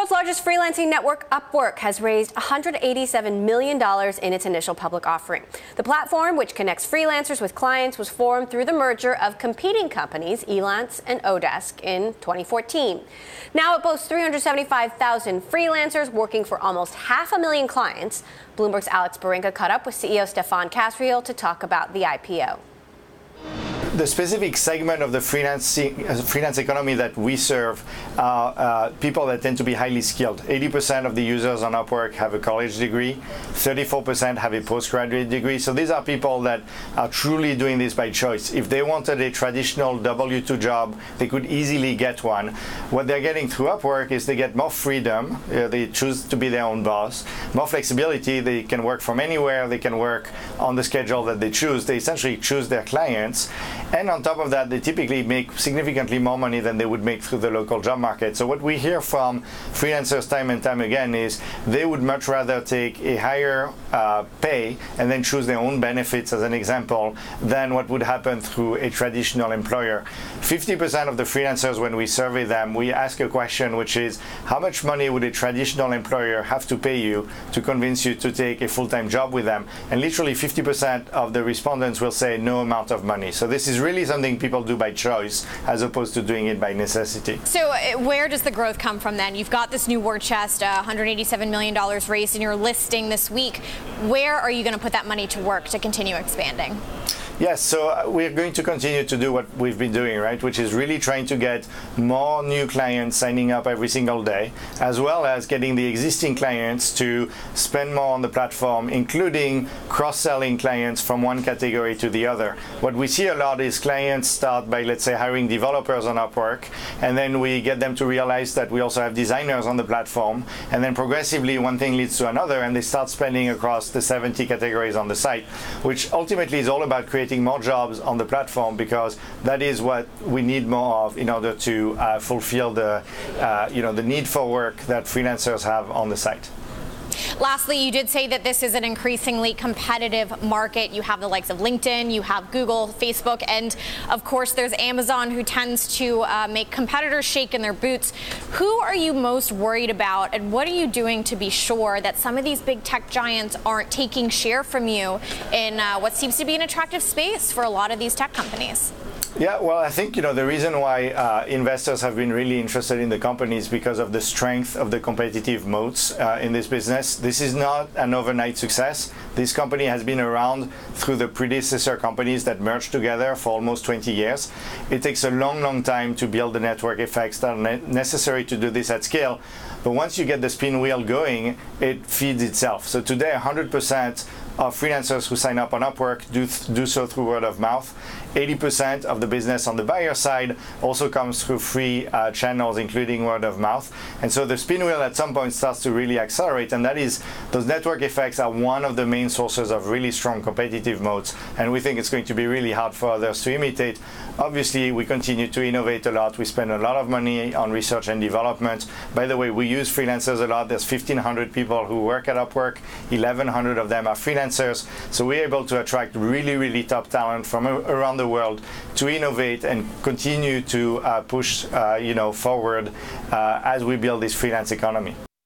world's largest freelancing network, Upwork, has raised $187 million in its initial public offering. The platform, which connects freelancers with clients, was formed through the merger of competing companies, Freelance and Odesk, in 2014. Now it boasts 375,000 freelancers working for almost 500,000 clients. Bloomberg's Barinka caught up with CEO Stephane Kasriel to talk about the IPO. The specific segment of the freelance economy that we serve are people that tend to be highly skilled. 80% of the users on Upwork have a college degree, 34% have a postgraduate degree. So these are people that are truly doing this by choice. If they wanted a traditional W-2 job, they could easily get one. What they're getting through Upwork is they get more freedom. They choose to be their own boss, more flexibility. They can work from anywhere. They can work on the schedule that they choose. They essentially choose their clients. And on top of that, they typically make significantly more money than they would make through the local job market. So what we hear from freelancers time and time again is they would much rather take a higher pay and then choose their own benefits, as an example, than what would happen through a traditional employer. 50% of the freelancers, when we survey them, we ask a question, which is, how much money would a traditional employer have to pay you to convince you to take a full-time job with them? And literally 50% of the respondents will say no amount of money. So this is really something people do by choice as opposed to doing it by necessity. So where does the growth come from then? You've got this new war chest, $187 million raised in your listing this week. Where are you going to put that money to work to continue expanding? Yes, so we're going to continue to do what we've been doing, right, which is really trying to get more new clients signing up every single day, as well as getting the existing clients to spend more on the platform, including cross-selling clients from one category to the other. What we see a lot is clients start by, let's say, hiring developers on Upwork, and then we get them to realize that we also have designers on the platform, and then progressively one thing leads to another, and they start spending across the 70 categories on the site, which ultimately is all about creating more jobs on the platform, because that is what we need more of in order to fulfill the the need for work that freelancers have on the site. Lastly, you did say that this is an increasingly competitive market. You have the likes of LinkedIn, you have Google, Facebook, and of course there's Amazon, who tends to make competitors shake in their boots. Who are you most worried about, and what are you doing to be sure that some of these big tech giants aren't taking share from you in what seems to be an attractive space for a lot of these tech companies? Yeah, well, I think the reason why investors have been really interested in the company is because of the strength of the competitive moats in this business. This is not an overnight success. This company has been around through the predecessor companies that merged together for almost 20 years. It takes a long, long time to build the network effects that are necessary to do this at scale. But once you get the spin wheel going, it feeds itself. So today, 100% of freelancers who sign up on Upwork do so through word of mouth. 80% of the business on the buyer side also comes through free channels, including word of mouth. And so the spin wheel at some point starts to really accelerate, and that is, those network effects are one of the main sources of really strong competitive moats, and we think it's going to be really hard for others to imitate. Obviously, we continue to innovate a lot. We spend a lot of money on research and development. By the way, we use freelancers a lot. There's 1,500 people who work at Upwork. 1,100 of them are freelancers. So we're able to attract really, really top talent from around the world to innovate and continue to push forward as we build this freelance economy.